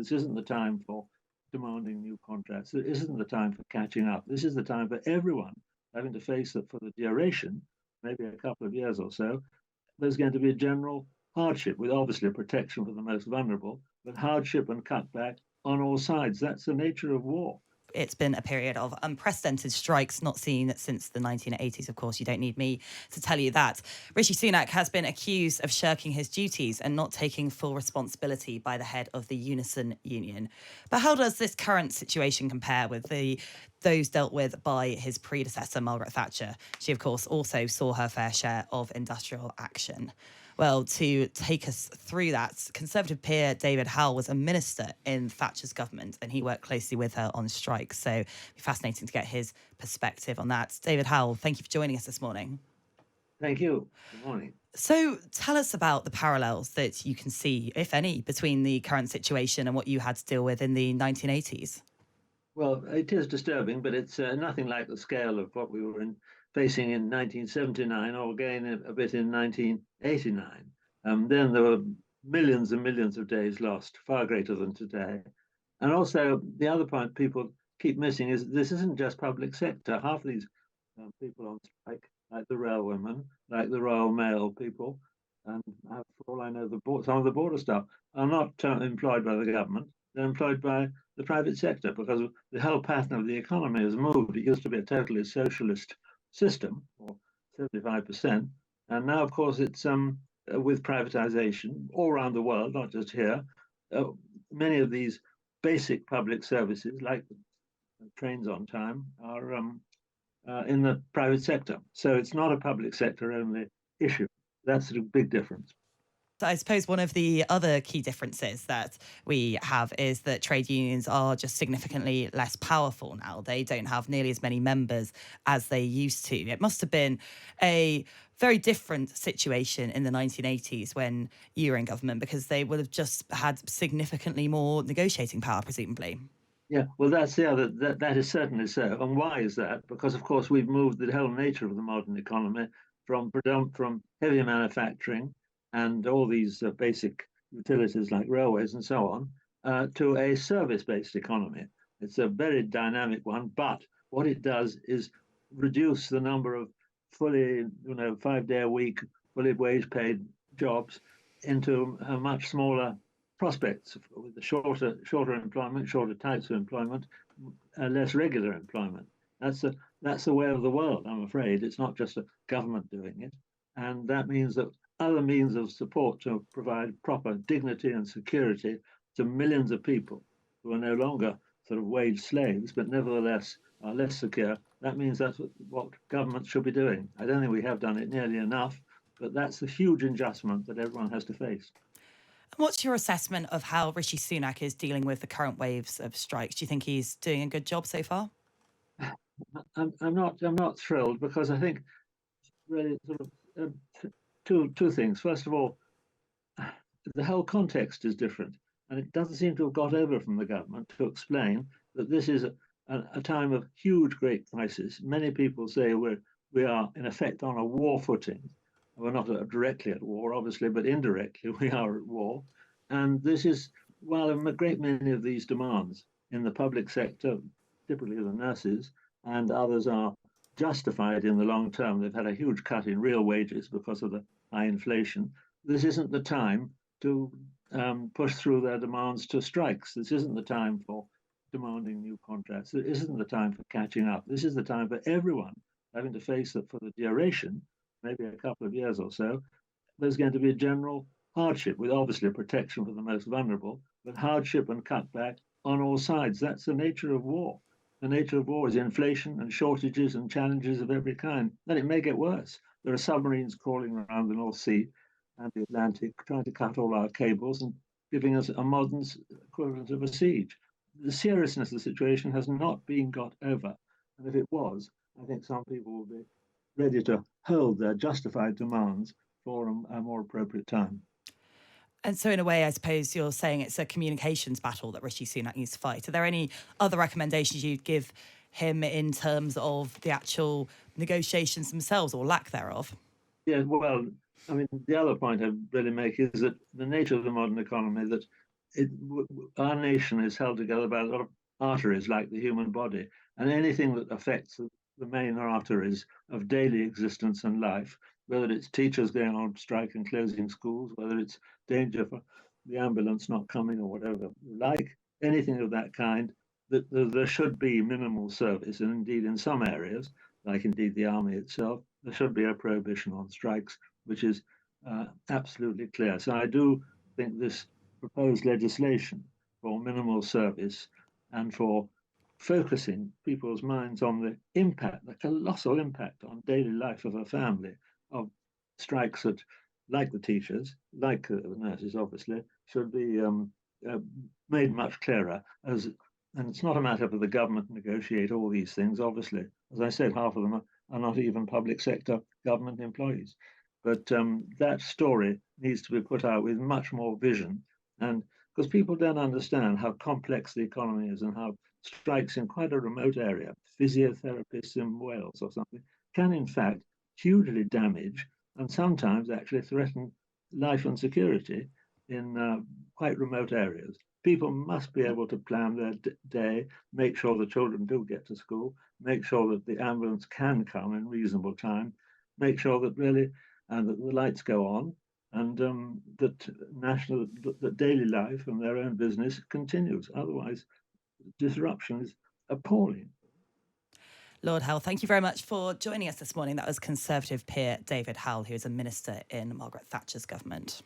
This isn't the time for demanding new contracts. This isn't the time for catching up. This is the time for everyone having to face that for the duration, maybe a couple of years or so, there's going to be a general hardship with obviously a protection for the most vulnerable, but hardship and cutback on all sides. That's the nature of war. It's been a period of unprecedented strikes not seen since the 1980s. Of course, you don't need me to tell you that. Rishi Sunak has been accused of shirking his duties and not taking full responsibility by the head of the Unison Union. But how does this current situation compare with those dealt with by his predecessor, Margaret Thatcher? She, of course, also saw her fair share of industrial action. Well, to take us through that, Conservative peer David Howell was a minister in Thatcher's government and he worked closely with her on strikes. So it'd be fascinating to get his perspective on that. David Howell, thank you for joining us this morning. Thank you. Good morning. So tell us about the parallels that you can see, if any, between the current situation and what you had to deal with in the 1980s. Well, it is disturbing, but it's nothing like the scale of what we were facing in 1979 or again a bit in 1989. Then there were millions and millions of days lost, far greater than today. And also, the other point people keep missing is this isn't just public sector. Half of these people on strike, like the railwomen, like the Royal Mail people, and for all I know, some of the border staff are not employed by the government. They're employed by the private sector because the whole pattern of the economy has moved. It used to be a totally socialist system, or 75%, and now, of course, it's with privatization all around the world, not just here. Many of these basic public services, like trains on time, are in the private sector. So it's not a public sector only issue. That's a big difference. So I suppose one of the other key differences that we have is that trade unions are just significantly less powerful now. They don't have nearly as many members as they used to. It must have been a very different situation in the 1980s when you were in government because they would have just had significantly more negotiating power, presumably. Yeah, well, that's the other. That is certainly so. And why is that? Because, of course, we've moved the whole nature of the modern economy from heavy manufacturing and all these basic utilities like railways and so on to a service-based economy. It's a very dynamic one, but what it does is reduce the number of fully, 5-day a week, fully wage-paid jobs into a much smaller prospects with the shorter employment, shorter types of employment, less regular employment. That's the way of the world. I'm afraid it's not just a government doing it, and that means that other means of support to provide proper dignity and security to millions of people who are no longer sort of wage slaves, but nevertheless are less secure. That means that's what governments should be doing. I don't think we have done it nearly enough, but that's the huge adjustment that everyone has to face. What's your assessment of how Rishi Sunak is dealing with the current waves of strikes? Do you think he's doing a good job so far? I'm not thrilled because I think really sort of two things. First of all, the whole context is different, and it doesn't seem to have got over from the government to explain that this is a time of huge, great crisis. Many people say we are in effect on a war footing. We're not directly at war, obviously, but indirectly we are at war. And this is, while a great many of these demands in the public sector, typically the nurses, and others are justified in the long term. They've had a huge cut in real wages because of the high inflation. This isn't the time to push through their demands to strikes. This isn't the time for demanding new contracts. This isn't the time for catching up. This is the time for everyone having to face that for the duration, maybe a couple of years or so, there's going to be a general hardship with obviously a protection for the most vulnerable, but hardship and cutback on all sides. That's the nature of war. The nature of war is inflation and shortages and challenges of every kind. Then it may get worse. There are submarines crawling around the North Sea and the Atlantic trying to cut all our cables and giving us a modern equivalent of a siege. The seriousness of the situation has not been got over. And if it was, I think some people will be ready to hold their justified demands for a more appropriate time. And so, in a way, I suppose you're saying it's a communications battle that Rishi Sunak needs to fight. Are there any other recommendations you'd give him in terms of the actual negotiations themselves or lack thereof? Yeah, well, I mean, the other point I really make is that the nature of the modern economy, that our nation is held together by a lot of arteries like the human body, and anything that affects the main arteries of daily existence and life, whether it's teachers going on strike and closing schools, whether it's danger for the ambulance not coming or whatever, like anything of that kind, that there should be minimal service, and indeed in some areas, like indeed the army itself, there should be a prohibition on strikes, which is absolutely clear. So I do think this proposed legislation for minimal service and for focusing people's minds on the impact, the colossal impact on daily life of a family of strikes that, like the teachers, like the nurses, obviously, should be uh, made much clearer. And it's not a matter for the government to negotiate all these things. Obviously, as I said, half of them are not even public sector government employees. But that story needs to be put out with much more vision, and because people don't understand how complex the economy is and how strikes in quite a remote area, physiotherapists in Wales or something, can in fact hugely damage and sometimes actually threaten life and security in quite remote areas. People must be able to plan their day, make sure the children do get to school, make sure that the ambulance can come in reasonable time, make sure that really and that the lights go on, and that daily life and their own business continues. Otherwise, disruption is appalling. Lord Howell, thank you very much for joining us this morning. That was Conservative peer David Howell, who is a minister in Margaret Thatcher's government.